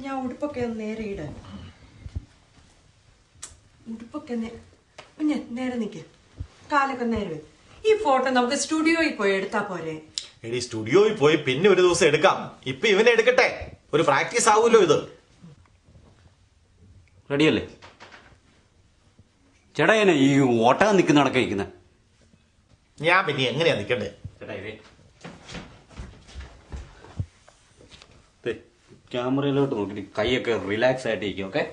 ഞാൻ ഉടുപ്പൊക്കെ ഒന്ന് നേരെ ഇടാൻ. ഉടുപ്പൊക്കെ നേരെ നിൽക്ക്, കാലൊക്കെ നേരെ. ഈ ഫോട്ടോ നമുക്ക് സ്റ്റുഡിയോയിൽ പോയി എടുത്താ പോരെ? എടി സ്റ്റുഡിയോയിൽ പോയി പിന്നെ ഒരു ദിവസം എടുക്കാം. ഇപ്പൊ ഇവനെ എടുക്കട്ടെ, ഒരു പ്രാക്ടീസ് ആവുമല്ലോ ഇത്. റെഡിയല്ലേ ചേട്ടാ? ഈ ഓട്ടം നിൽക്കുന്ന നടക്കിക്കുന്നത് ഞാൻ പിന്നെ എങ്ങനെയാ നിൽക്കണ്ടേ ചേട്ടാ? ഇതേ ക്യാമറയിലോട്ട് നോക്കിട്ട് കൈയൊക്കെ റിലാക്സ് ആയിട്ട് ഇരിക്കും. ഓക്കെ,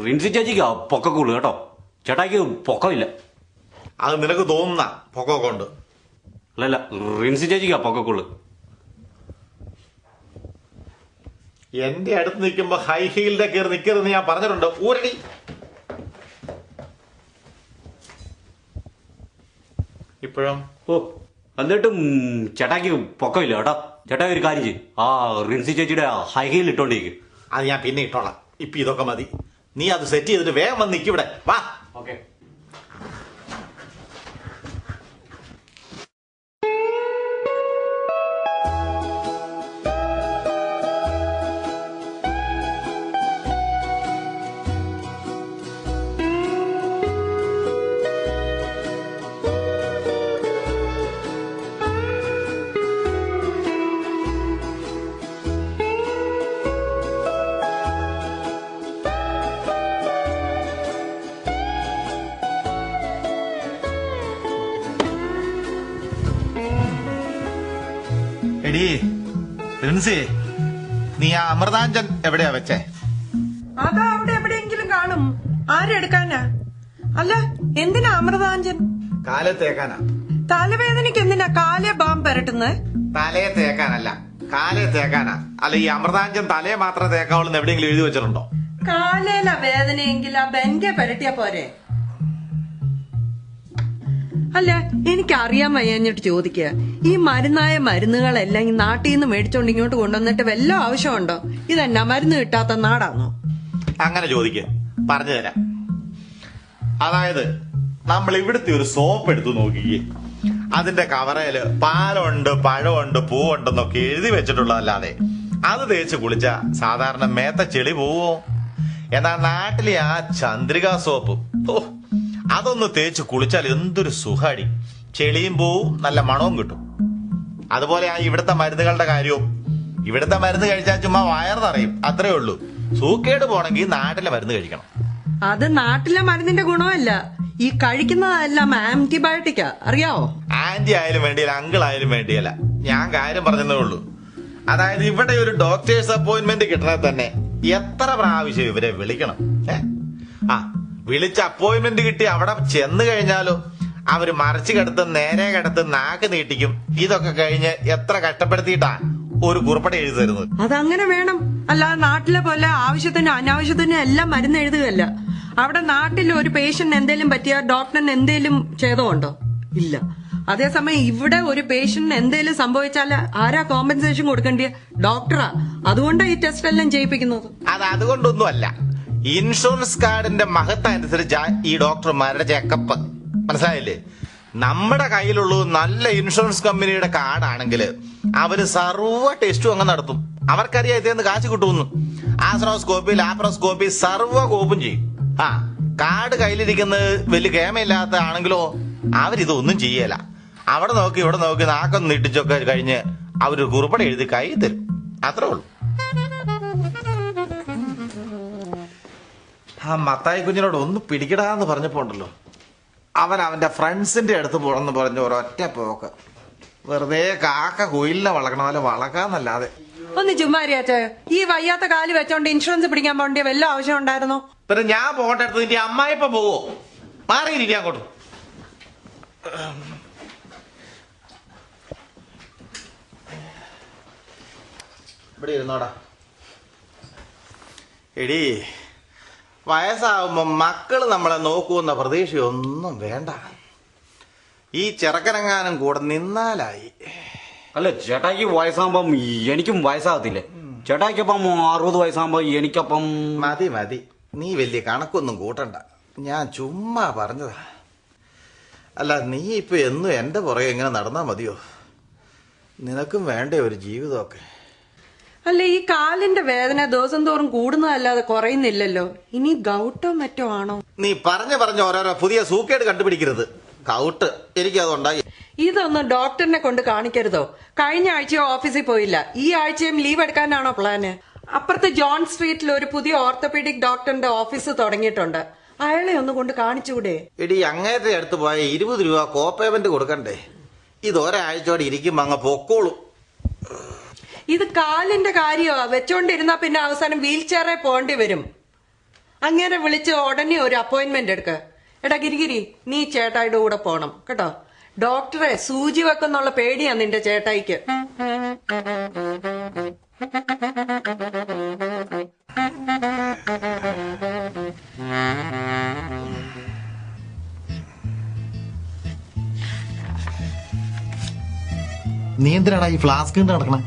റിൻസി ചേച്ചിക്ക് പൊക്കക്കുള്ളു കേട്ടോ, ചേട്ടായിക്ക് പൊക്കമില്ല. അത് നിനക്ക് തോന്നുന്ന പൊക്കമൊക്കെ ഉണ്ട്. അല്ലല്ല, റിൻസി ചേച്ചിക്കാ പൊക്കക്കുള്ളു. എന്റെ അടുത്ത് നിൽക്കുമ്പോ ഹൈ ഹീലിന്റെ കയറി നിൽക്കരുതെന്ന് ഞാൻ പറഞ്ഞിട്ടുണ്ട്. ഊരടി. ഇപ്പോഴും എന്നിട്ടും ചേട്ടായിക്ക് പൊക്കമില്ല കേട്ടോ. ചേട്ടാ ഒരു കാര്യം ചെയ്യും, ആ റിൻസി ചേച്ചിയുടെ ഹൈ ഹീൽ ഇട്ടോണ്ടിരിക്കും. അത് ഞാൻ പിന്നെ ഇട്ടോളാം. ഇപ്പൊ ഇതൊക്കെ മതി. നീ അത് സെറ്റ് ചെയ്തിട്ട് വേഗം വന്ന് നിൽക്കിവിടെ വാ. ഓക്കെ. എടീ റിൻസി, നീ ആ അമൃതാഞ്ജൻ എവിടെയാ വെച്ചേ? അതാ അവിടെ എവിടെയെങ്കിലും കാണും. ആരെടുക്കാനാ? അല്ല, എന്തിനാ അമൃതാഞ്ജൻ? കാലെ തേക്കാനാ. തലവേദനയ്ക്ക് എന്തിനാ കാലേ ബാം പെരട്ടുന്നത്? തലയെ തേക്കാനല്ല, കാലെ തേക്കാനാ. അല്ല, ഈ അമൃതാഞ്ജൻ തലയെ മാത്രം തേക്കാവുള്ളൂ എവിടെയെങ്കിലും എഴുതി വെച്ചിട്ടുണ്ടോ? കാലേല വേദനയെങ്കിൽ ആ ബെൻഡെ പെരട്ടിയാ പോരെ? അല്ല, എനിക്കറിയാൻ വയ്യാഞ്ഞിട്ട് ചോദിക്കുക, ഈ മരുന്നായ മരുന്നുകളെല്ലാം ഈ നാട്ടിൽ നിന്ന് മേടിച്ചോണ്ട് ഇങ്ങോട്ട് കൊണ്ടുവന്നിട്ട് വല്ല ആവശ്യമുണ്ടോ? ഇതെന്നാ മരുന്ന് കിട്ടാത്ത നാടാണോ? അങ്ങനെ ചോദിക്ക, പറഞ്ഞു തരാം. അതായത് നമ്മൾ ഇവിടുത്തെ ഒരു സോപ്പ് എടുത്തു നോക്കിക്കേ, അതിന്റെ കവറയില് പാലുണ്ട്, പഴമുണ്ട്, പൂവുണ്ടെന്നൊക്കെ എഴുതി വെച്ചിട്ടുള്ളതല്ലാതെ അത് തേച്ച് കുളിച്ച സാധാരണ മേത്ത ചെളി പോവോ? എന്നാൽ നാട്ടിലെ ആ ചന്ദ്രിക സോപ്പ്, അതൊന്ന് തേച്ച് കുളിച്ചാൽ എന്തൊരു സുഖാടി. ചെളിയും പോവും, നല്ല മണവും കിട്ടും. അതുപോലെ ആ ഇവിടുത്തെ മരുന്നുകളുടെ കാര്യവും. ഇവിടുത്തെ മരുന്ന് കഴിച്ചാൽ ചുമ്മാ വയർ നിറയും, അത്രേ ഉള്ളൂ. സൂക്കേട് പോണെങ്കിൽ നാട്ടിലെ മരുന്ന് കഴിക്കണം. അത് നാട്ടിലെ മരുന്നിന്റെ ഗുണമല്ല, ഈ കഴിക്കുന്നതെല്ലാം ആന്റിബയോട്ടിക്കാ, അറിയാവോ? ആന്റി ആയാലും വേണ്ടിയല്ല, അങ്കിൾ ആയാലും വേണ്ടിയല്ല, ഞാൻ കാര്യം പറഞ്ഞതേ ഉള്ളൂ. അതായത് ഇവിടെ ഒരു ഡോക്ടേഴ്സ് അപ്പോയിന്റ്മെന്റ് കിട്ടണേ തന്നെ എത്ര പ്രാവശ്യം ഇവരെ വിളിക്കണം. വിളിച്ച് അപ്പോയിന്റ്മെന്റ് കിട്ടി അവിടെ ചെന്ന് കഴിഞ്ഞാലോ അവര് മറിച്ച് കിടത്തും, നേരെ കിടത്തും, നാക്ക് നീട്ടിക്കും. ഇതൊക്കെ കഴിഞ്ഞ് എത്ര കഷ്ടപ്പെടുത്തിയിട്ടാ ഒരു കുറിപ്പടി എഴുതി തരുന്നത്. അതങ്ങനെ വേണം. അല്ലാതെ നാട്ടിലെ പോലെ ആവശ്യത്തിനും അനാവശ്യത്തിനും എല്ലാം മരുന്ന് എഴുതുകയല്ല. അവിടെ നാട്ടിൽ ഒരു പേഷ്യന്റിന് എന്തേലും പറ്റിയാൽ ഡോക്ടറിന് എന്തേലും ഛേദമുണ്ടോ? ഇല്ല. അതേസമയം ഇവിടെ ഒരു പേഷ്യന്റിന് എന്തേലും സംഭവിച്ചാൽ ആരാ കോമ്പൻസേഷൻ കൊടുക്കേണ്ടിയ? ഡോക്ടറാ. അതുകൊണ്ടാണ് ഈ ടെസ്റ്റ് എല്ലാം ചെയ്യിപ്പിക്കുന്നത്. അതുകൊണ്ടൊന്നും അല്ല, ഇൻഷുറൻസ് കാർഡിന്റെ മഹത്വം അനുസരിച്ചാ ഈ ഡോക്ടർമാരുടെ ചെക്കപ്പ്. മനസ്സിലായില്ലേ? നമ്മുടെ കയ്യിലുള്ളത് നല്ല ഇൻഷുറൻസ് കമ്പനിയുടെ കാർഡാണെങ്കിൽ അവര് സർവ്വ ടെസ്റ്റും അങ്ങ് നടത്തും. അവർക്കറിയാം ഇതേന്ന് കാശ് കിട്ടുമെന്ന്. ആസ്ട്രോസ്കോപ്പി, ലാപ്രോസ്കോപ്പി സർവ്വ കോപ്പും ചെയ്യും. കാർഡ് കയ്യിലിരിക്കുന്നത് വലിയ കേമയില്ലാത്ത ആണെങ്കിലോ അവരിതൊന്നും ചെയ്യല. അവിടെ നോക്കി ഇവിടെ നോക്കി നാക്കൊന്ന് നീട്ടിച്ചൊക്കെ കഴിഞ്ഞ് അവരൊരു കുറിപ്പടി എഴുതി കൈ തരും, അത്രേ ഉള്ളൂ. ആ മത്തായി കുഞ്ഞിനോട് ഒന്ന് പിടിക്കടാന്ന് പറഞ്ഞപ്പോ ഉണ്ടല്ലോ, അവൻ അവന്റെ ഫ്രണ്ട്സിന്റെ അടുത്ത് പോകണമെന്ന് പറഞ്ഞ ഒരൊറ്റ പോക്ക്. വെറുതെ കാക്ക കുയിലിനെ വളക്കണ പോലെ വളക്കാന്നല്ലാതെ. ഒന്ന് ചുമ്മാരിയാച്ചേ, ഈ വയ്യാത്ത കാല് വെച്ചോണ്ട് ഇൻഷുറൻസ് പിടിക്കാൻ പോകേണ്ടിയ വല്ല ആവശ്യം ഉണ്ടായിരുന്നോ? പിന്നെ ഞാൻ പോകേണ്ട അടുത്ത് നിന്റെ അമ്മായിപ്പ പോവോ? മാറിയിരിക്കാം അങ്ങോട്ട്. ഇവിടെ ഇരുന്നോടാ. എടീ, വയസ്സാവുമ്പോ മക്കള് നമ്മളെ നോക്കൂന്ന പ്രതീക്ഷയൊന്നും വേണ്ട. ഈ ചെറുക്കനെങ്ങാനും കൂടെ നിന്നാലായി. അല്ല, ചേട്ടായിക്ക് വയസ്സാകുമ്പം എനിക്കും വയസ്സാകത്തില്ലേ? ചേട്ടായിക്കപ്പം 60 വയസ്സാകുമ്പോ എനിക്കപ്പം മതി മതി, നീ വലിയ കണക്കൊന്നും കൂട്ടണ്ട. ഞാൻ ചുമ്മാ പറഞ്ഞതാ. അല്ല, നീ ഇപ്പൊ എന്നും എന്റെ പുറകെ ഇങ്ങനെ നടന്നാ മതിയോ? നിനക്കും വേണ്ടേ ഒരു ജീവിതമൊക്കെ? അല്ല, ഈ കാലിന്റെ വേദന ദിവസം തോറും കൂടുന്നതല്ലാതെ കുറയുന്നില്ലല്ലോ. ഇനി ഗൗട്ടോ മറ്റോ ആണോ? നീ പറഞ്ഞ ഓരോരോ പുതിയ സൂക്കേട് കണ്ടുപിടിക്കരുത്. കൗട്ട് എനിക്കതുണ്ടായി. ഇതൊന്നും ഡോക്ടറിനെ കൊണ്ട് കാണിക്കരുതോ? കഴിഞ്ഞ ആഴ്ചയോ ഓഫീസിൽ പോയില്ല, ഈ ആഴ്ചയും ലീവ് എടുക്കാനാണോ പ്ലാന്? അപ്പുറത്ത് ജോൺ സ്ട്രീറ്റിൽ ഒരു പുതിയ ഓർത്തോപീഡിക് ഡോക്ടറിന്റെ ഓഫീസ് തുടങ്ങിയിട്ടുണ്ട്. അയാളെ ഒന്ന് കൊണ്ട് കാണിച്ചുകൂടെ? എടി, അങ്ങേരുടെ അടുത്ത് പോയ 20 രൂപ കോപ്പേയ്മെന്റ് കൊടുക്കണ്ടേ? ഇത് ഒരാഴ്ചയോടെ ഇരിക്കുമ്പോ അങ്ങ് പൊക്കോളൂ. ഇത് കാലിന്റെ കാര്യമാ. വെച്ചോണ്ടിരുന്നാ പിന്നെ അവസാനം വീൽ ചെയറിൽ പോകേണ്ടി വരും. അങ്ങനെ വിളിച്ച് ഉടനെ ഒരു അപ്പോയിന്റ്മെന്റ് എടുക്ക. എടാ ഗിരിഗിരി, നീ ചേട്ടായിയുടെ കൂടെ പോണം കേട്ടോ. ഡോക്ടറെ സൂചി വെക്കുന്നുള്ള പേടിയാ നിന്റെ ചേട്ടായിക്ക്. നീ എന്തിനാടാ ഈ ഫ്ലാസ്ക് നടക്കണേ?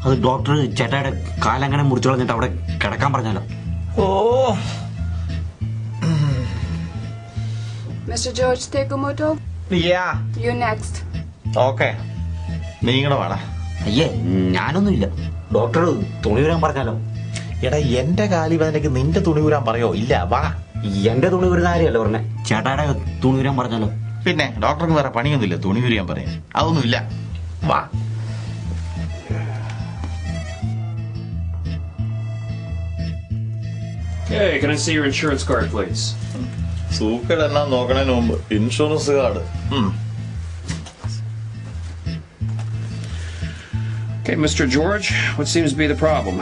അത് ഡോക്ടർ ചേട്ടായുടെ കാലങ്ങനെ മുറിച്ചു കളഞ്ഞിട്ട് അവിടെ കിടക്കാൻ പറഞ്ഞാലോ. ഓ, Mr. George Tekumoto, you next. Okay, നീ ഇങ്ങടെ വാടാ. അയ്യേ, ഞാനൊന്നുമില്ല. ഡോക്ടർ തുണി വരാൻ പറഞ്ഞാലോ. എടാ, എന്റെ കാലി വേദനയ്ക്ക് നിന്റെ തുണി ഊരാൻ പറയോ? ഇല്ല, വാ. എന്റെ തുണി വരുന്ന കാര്യമല്ല പറഞ്ഞേ, ചേട്ടായുടെ തുണി വരാൻ പറഞ്ഞാലോ. പിന്നെ ഡോക്ടർക്ക് വേറെ പണിയൊന്നുമില്ല, തുണി ഊരാൻ പറയാൻ. അതൊന്നുമില്ല, വാ. Hey, can I see your insurance card, please? സൂക്കേട് എന്നാ നോക്കണതിന് മുമ്പ് insurance card. Okay, Mr. George, what seems to be the problem?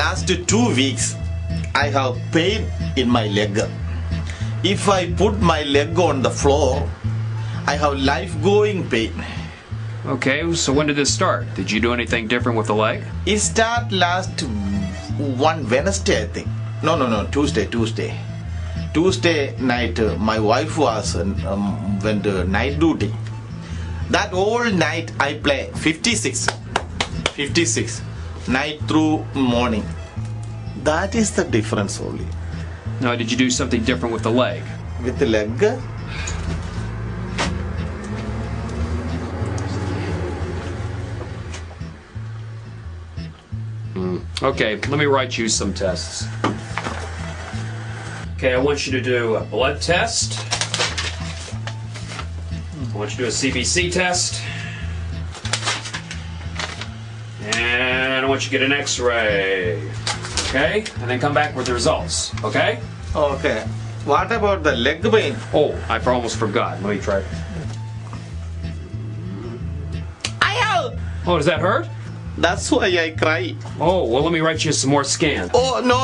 Last 2 weeks, I have pain in my leg. If I put my leg on the floor, I have life-going pain. Okay, so when did this start? Did you do anything different with the leg? It start last one Wednesday, I think. No, Tuesday. Tuesday night, my wife was went to night duty. That whole night I play 56 night through morning. That is the difference only. Now, did you do something different with the leg? With the leg, Okay, let me write you some tests. Okay, I want you to do a blood test. I want you to do a CBC test. And I want you to get an X-ray. Okay? And then come back with the results. Okay? okay. What about the leg pain? Oh, I almost forgot. Let me try. Oh, does that hurt? That's why I cry. Oh, well, let me write you some more scans. Oh, no.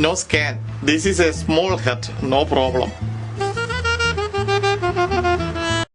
No scan. This is a small cut. No problem.